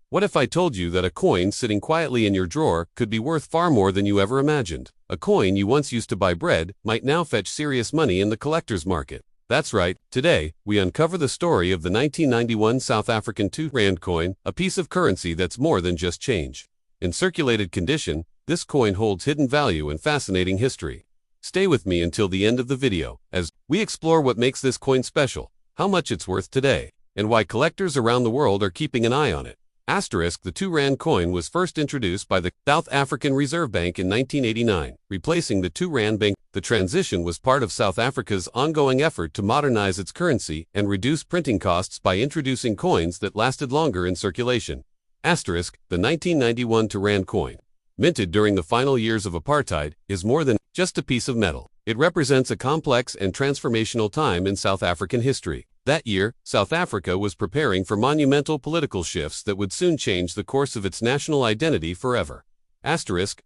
What if I told you that a coin sitting quietly in your drawer could be worth far more than you ever imagined? A coin you once used to buy bread might now fetch serious money in the collector's market. That's right, today, we uncover the story of the 1991 South African R2 coin, a piece of currency that's more than just change. In circulated condition, this coin holds hidden value and fascinating history. Stay with me until the end of the video, as we explore what makes this coin special, how much it's worth today, and why collectors around the world are keeping an eye on it. The R2 coin was first introduced by the South African Reserve Bank in 1989, replacing the R2 bank. The transition was part of South Africa's ongoing effort to modernize its currency and reduce printing costs by introducing coins that lasted longer in circulation. The 1991 R2 coin, minted during the final years of apartheid, is more than just a piece of metal. It represents a complex and transformational time in South African history. That year, South Africa was preparing for monumental political shifts that would soon change the course of its national identity forever.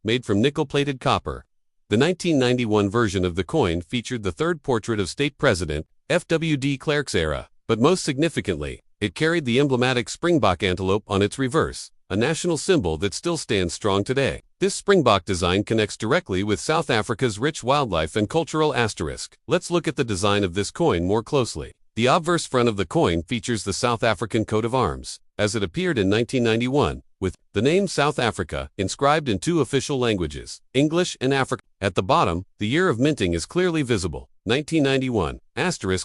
Made from nickel-plated copper. The 1991 version of the coin featured the third portrait of state president, F.W. de Klerk's era, but most significantly, it carried the emblematic springbok antelope on its reverse, a national symbol that still stands strong today. This springbok design connects directly with South Africa's rich wildlife and cultural asterisk. Let's look at the design of this coin more closely. The obverse front of the coin features the South African coat of arms, as it appeared in 1991, with the name South Africa inscribed in two official languages, English and African. At the bottom, the year of minting is clearly visible, 1991.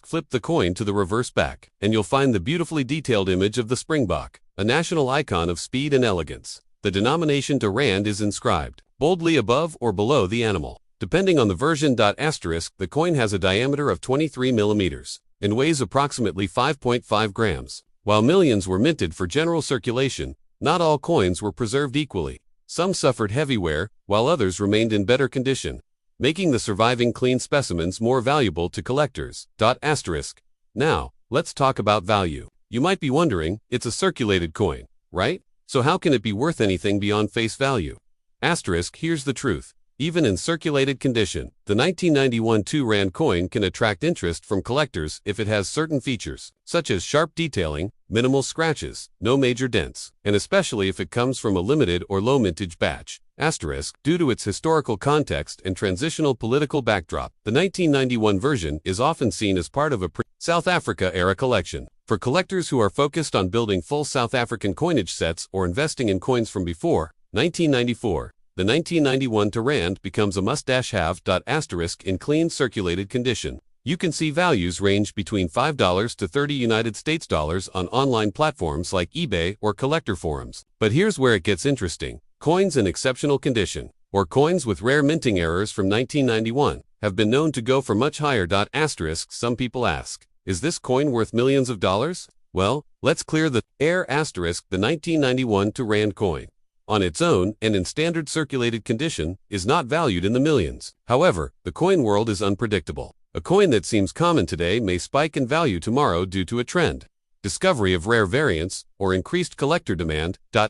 Flip the coin to the reverse back, and you'll find the beautifully detailed image of the springbok, a national icon of speed and elegance. The denomination to rand is inscribed boldly above or below the animal, depending on the version. The coin has a diameter of 23 millimeters and weighs approximately 5.5 grams. While millions were minted for general circulation, not all coins were preserved equally. Some suffered heavy wear, while others remained in better condition, making the surviving clean specimens more valuable to collectors. Now, let's talk about value. You might be wondering, it's a circulated coin, right? So how can it be worth anything beyond face value? Here's the truth. Even in circulated condition, the 1991 R2 coin can attract interest from collectors if it has certain features, such as sharp detailing, minimal scratches, no major dents, and especially if it comes from a limited or low mintage batch. Due to its historical context and transitional political backdrop, the 1991 version is often seen as part of a South Africa-era collection. For collectors who are focused on building full South African coinage sets or investing in coins from before 1994, the 1991 R2 becomes a must-have. In clean circulated condition, you can see values range between $5 to $30 on online platforms like eBay or collector forums. But here's where it gets interesting. Coins in exceptional condition, or coins with rare minting errors from 1991, have been known to go for much higher. Some people ask, is this coin worth millions of dollars? Well, let's clear the air. The 1991 R2 coin, on its own and in standard circulated condition, is not valued in the millions. However, the coin world is unpredictable. A coin that seems common today may spike in value tomorrow due to a trend, discovery of rare variants, or increased collector demand. There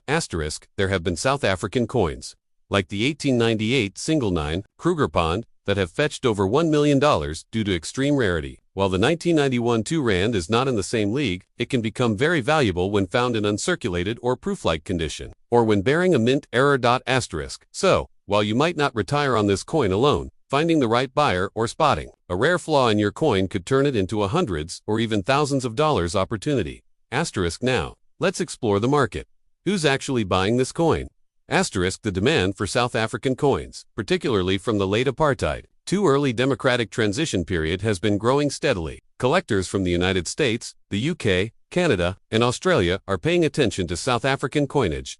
have been South African coins, like the 1898 single 9 Krugerpond, that have fetched over $1 million due to extreme rarity. While the 1991 R2 is not in the same league, it can become very valuable when found in uncirculated or proof-like condition, or when bearing a mint error. So, while you might not retire on this coin alone, finding the right buyer or spotting a rare flaw in your coin could turn it into a hundreds or even thousands of dollars opportunity. Now, let's explore the market. Who's actually buying this coin? The demand for South African coins, particularly from the late apartheid to early democratic transition period, has been growing steadily. Collectors from the United States, the UK, Canada, and Australia are paying attention to South African coinage.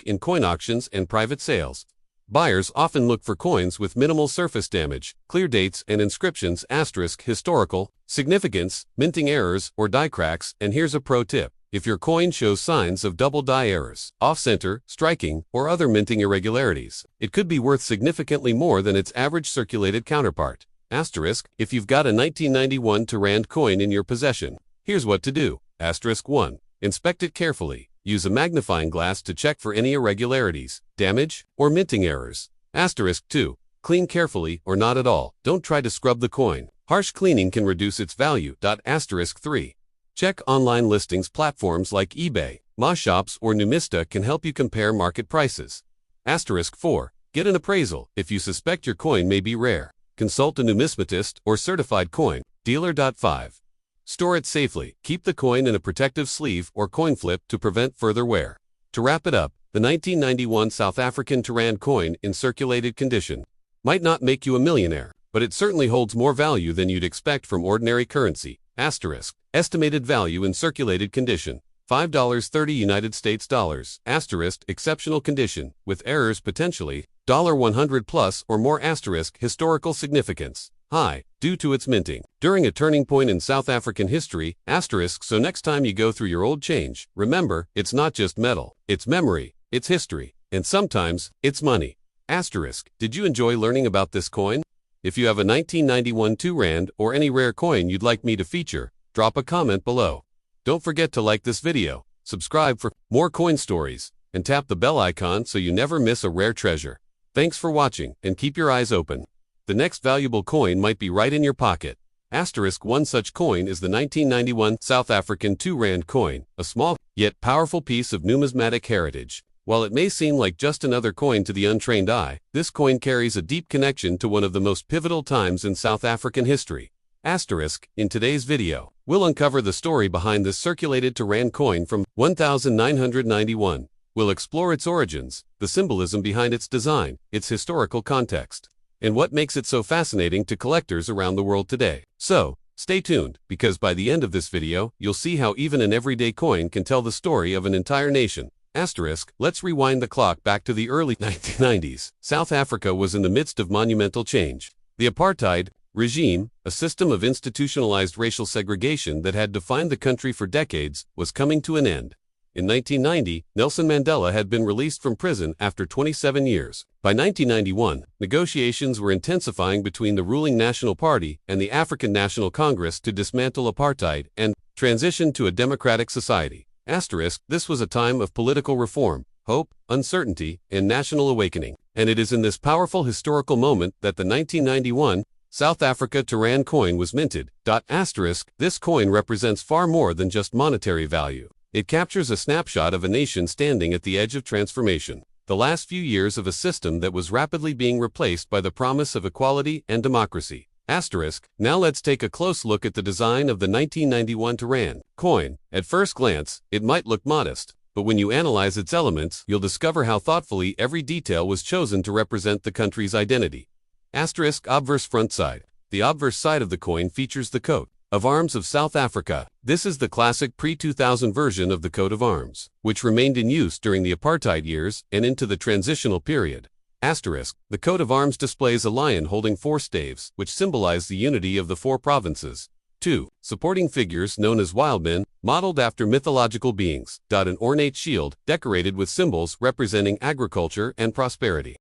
In coin auctions and private sales, buyers often look for coins with minimal surface damage, clear dates and inscriptions, historical significance, minting errors, or die cracks. And here's a pro tip. If your coin shows signs of double die errors, off-center, striking, or other minting irregularities, it could be worth significantly more than its average circulated counterpart. If you've got a 1991 R2 coin in your possession, here's what to do. 1. Inspect it carefully. Use a magnifying glass to check for any irregularities, damage, or minting errors. 2. Clean carefully or not at all. Don't try to scrub the coin. Harsh cleaning can reduce its value. 3. Check online listings platforms like eBay, Ma shops or Numista can help you compare market prices. Asterisk 4. Get an appraisal if you suspect your coin may be rare. Consult a numismatist or certified coin dealer. 5. Store it safely. Keep the coin in a protective sleeve or coin flip to prevent further wear. To wrap it up, the 1991 South African Rand coin in circulated condition might not make you a millionaire, but it certainly holds more value than you'd expect from ordinary currency. Asterisk. Estimated value in circulated condition, $5.30 United States dollars. Asterisk. Exceptional condition, with errors potentially, $100 plus or more. Asterisk. Historical significance, high, due to its minting during a turning point in South African history. Asterisk. So next time you go through your old change, remember, it's not just metal, it's memory, it's history, and sometimes, it's money. Asterisk. Did you enjoy learning about this coin? If you have a 1991 Rand or any rare coin you'd like me to feature, drop a comment below. Don't forget to like this video, subscribe for more coin stories, and tap the bell icon so you never miss a rare treasure. Thanks for watching, and keep your eyes open. The next valuable coin might be right in your pocket. Asterisk. One such coin is the 1991 South African Rand coin, a small, yet powerful piece of numismatic heritage. While it may seem like just another coin to the untrained eye, this coin carries a deep connection to one of the most pivotal times in South African history. Asterisk. In today's video, we'll uncover the story behind this circulated Rand coin from 1991. We'll explore its origins, the symbolism behind its design, its historical context, and what makes it so fascinating to collectors around the world today. So, stay tuned, because by the end of this video, you'll see how even an everyday coin can tell the story of an entire nation. Asterisk. Let's rewind the clock back to the early 1990s. South Africa was in the midst of monumental change. The apartheid regime, a system of institutionalized racial segregation that had defined the country for decades, was coming to an end. In 1990, Nelson Mandela had been released from prison after 27 years. By 1991, negotiations were intensifying between the ruling National Party and the African National Congress to dismantle apartheid and transition to a democratic society. Asterisk. This was a time of political reform, hope, uncertainty, and national awakening. And it is in this powerful historical moment that the 1991 South Africa Rand coin was minted. Asterisk. This coin represents far more than just monetary value. It captures a snapshot of a nation standing at the edge of transformation. The last few years of a system that was rapidly being replaced by the promise of equality and democracy. Asterisk. Now let's take a close look at the design of the 1991 Rand coin. At first glance, it might look modest, but when you analyze its elements, you'll discover how thoughtfully every detail was chosen to represent the country's identity. Asterisk. Obverse front side. The obverse side of the coin features the coat of arms of South Africa. This is the classic pre-2000 version of the coat of arms, which remained in use during the apartheid years and into the transitional period. Asterisk. The coat of arms displays a lion holding 4 staves, which symbolize the unity of the 4 provinces. 2. Supporting figures known as wildmen, modeled after mythological beings. An ornate shield, decorated with symbols representing agriculture and prosperity.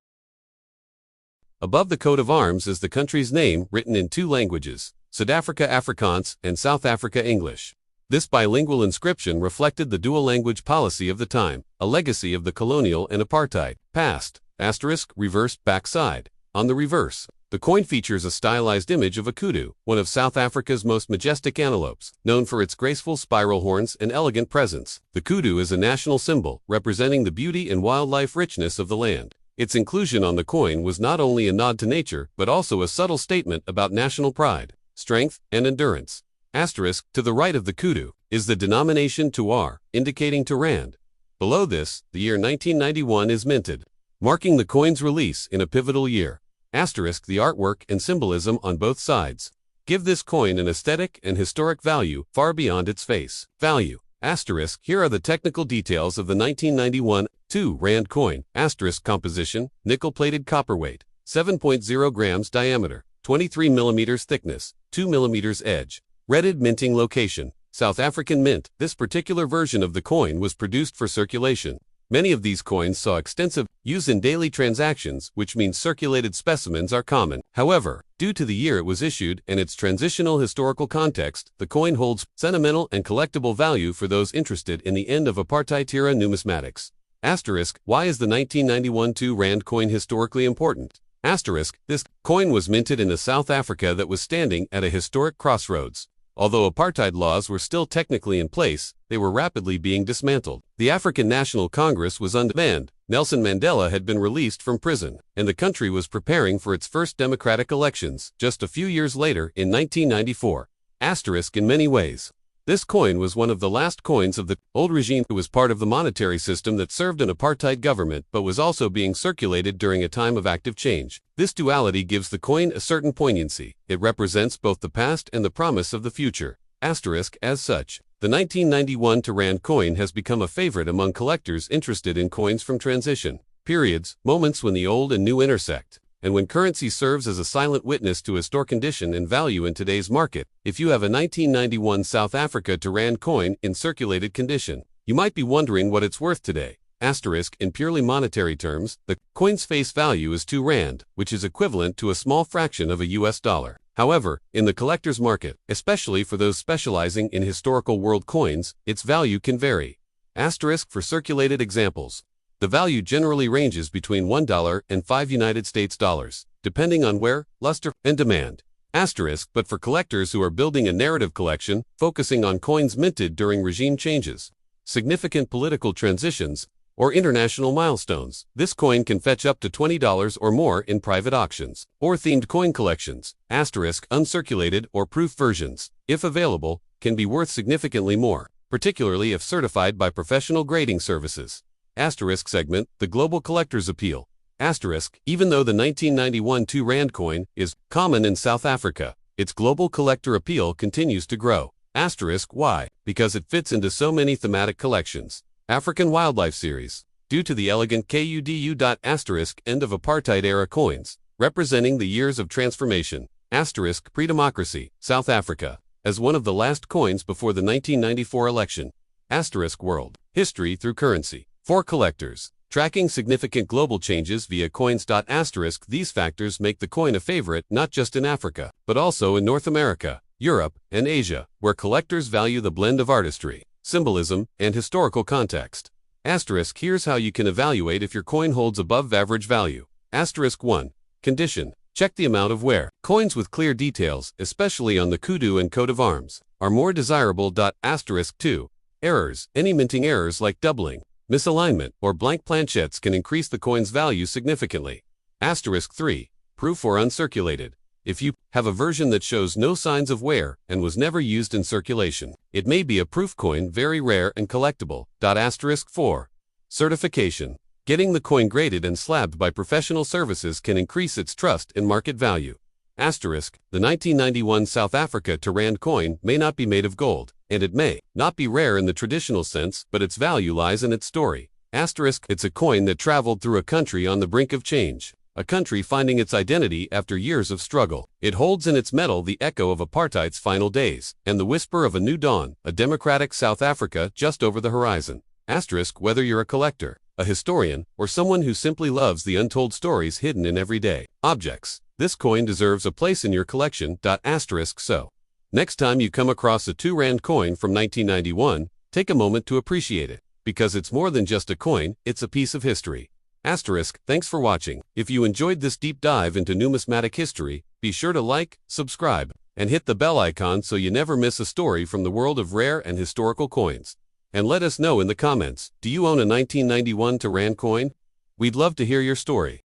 Above the coat of arms is the country's name written in 2 languages, South Africa Afrikaans and South Africa English. This bilingual inscription reflected the dual language policy of the time, a legacy of the colonial and apartheid past. Asterisk. Reverse back side. On the reverse, the coin features a stylized image of a kudu, one of South Africa's most majestic antelopes, known for its graceful spiral horns and elegant presence. The kudu is a national symbol, representing the beauty and wildlife richness of the land. Its inclusion on the coin was not only a nod to nature, but also a subtle statement about national pride, strength, and endurance. Asterisk. To the right of the kudu is the denomination TUR, indicating Rand. Below this, the year 1991 is minted, marking the coin's release in a pivotal year. Asterisk. The artwork and symbolism on both sides give this coin an aesthetic and historic value far beyond its face value. Asterisk. Here are the technical details of the 1991 Rand coin. Asterisk. Composition: nickel-plated copperweight, 7.0 grams diameter, 23 millimeters thickness, 2 millimeters edge. Redded minting location: South African Mint. This particular version of the coin was produced for circulation. Many of these coins saw extensive use in daily transactions, which means circulated specimens are common. However, due to the year it was issued and its transitional historical context, the coin holds sentimental and collectible value for those interested in the end of apartheid-era numismatics. Asterisk. Why is the 1991 Rand coin historically important? Asterisk. This coin was minted in a South Africa that was standing at a historic crossroads. Although apartheid laws were still technically in place, they were rapidly being dismantled. The African National Congress was undemanded. Nelson Mandela had been released from prison, and the country was preparing for its first democratic elections just a few years later in 1994. Asterisk in many ways. This coin was one of the last coins of the old regime. It was part of the monetary system that served an apartheid government but was also being circulated during a time of active change. This duality gives the coin a certain poignancy. It represents both the past and the promise of the future. Asterisk as such. The 1991 Rand coin has become a favorite among collectors interested in coins from transition periods, moments when the old and new intersect, and when currency serves as a silent witness to historic condition and value in today's market. If you have a 1991 South Africa Rand coin in circulated condition, you might be wondering what it's worth today. Asterisk in purely monetary terms, the coin's face value is 2 Rand, which is equivalent to a small fraction of a US dollar. However, in the collector's market, especially for those specializing in historical world coins, its value can vary. Asterisk for circulated examples. The value generally ranges between $1 and $5 US, depending on wear, luster, and demand. Asterisk but for collectors who are building a narrative collection, focusing on coins minted during regime changes, significant political transitions, or international milestones, this coin can fetch up to $20 or more in private auctions, or themed coin collections. Asterisk uncirculated or proof versions, if available, can be worth significantly more, particularly if certified by professional grading services. Asterisk segment, the global collector's appeal. Asterisk, even though the 1991 Rand coin is common in South Africa, its global collector appeal continues to grow. Asterisk why? Because it fits into so many thematic collections. African Wildlife Series. Due to the elegant KUDU. Asterisk end of apartheid era coins, representing the years of transformation. Asterisk pre-democracy, South Africa, as one of the last coins before the 1994 election. Asterisk world history through currency. For collectors, tracking significant global changes via coins. Asterisk these factors make the coin a favorite not just in Africa, but also in North America, Europe, and Asia, where collectors value the blend of artistry, symbolism, and historical context. Asterisk here's how you can evaluate if your coin holds above average value. Asterisk 1. Condition. Check the amount of wear. Coins with clear details, especially on the kudu and coat of arms, are more desirable. Asterisk 2. Errors. Any minting errors like doubling, misalignment, or blank planchettes can increase the coin's value significantly. Asterisk 3. Proof or uncirculated. If you have a version that shows no signs of wear and was never used in circulation, it may be a proof coin, very rare and collectible. Asterisk 4. Certification. Getting the coin graded and slabbed by professional services can increase its trust and market value. Asterisk, the 1991 South Africa Rand coin may not be made of gold, and it may not be rare in the traditional sense, but its value lies in its story. Asterisk, it's a coin that traveled through a country on the brink of change. A country finding its identity after years of struggle. It holds in its metal the echo of apartheid's final days, and the whisper of a new dawn, a democratic South Africa just over the horizon. Asterisk whether you're a collector, a historian, or someone who simply loves the untold stories hidden in everyday objects, this coin deserves a place in your collection. Asterisk so. Next time you come across a Rand coin from 1991, take a moment to appreciate it, because it's more than just a coin, it's a piece of history. Asterisk, thanks for watching. If you enjoyed this deep dive into numismatic history, be sure to like, subscribe, and hit the bell icon so you never miss a story from the world of rare and historical coins. And let us know in the comments, do you own a 1991 Rand coin? We'd love to hear your story.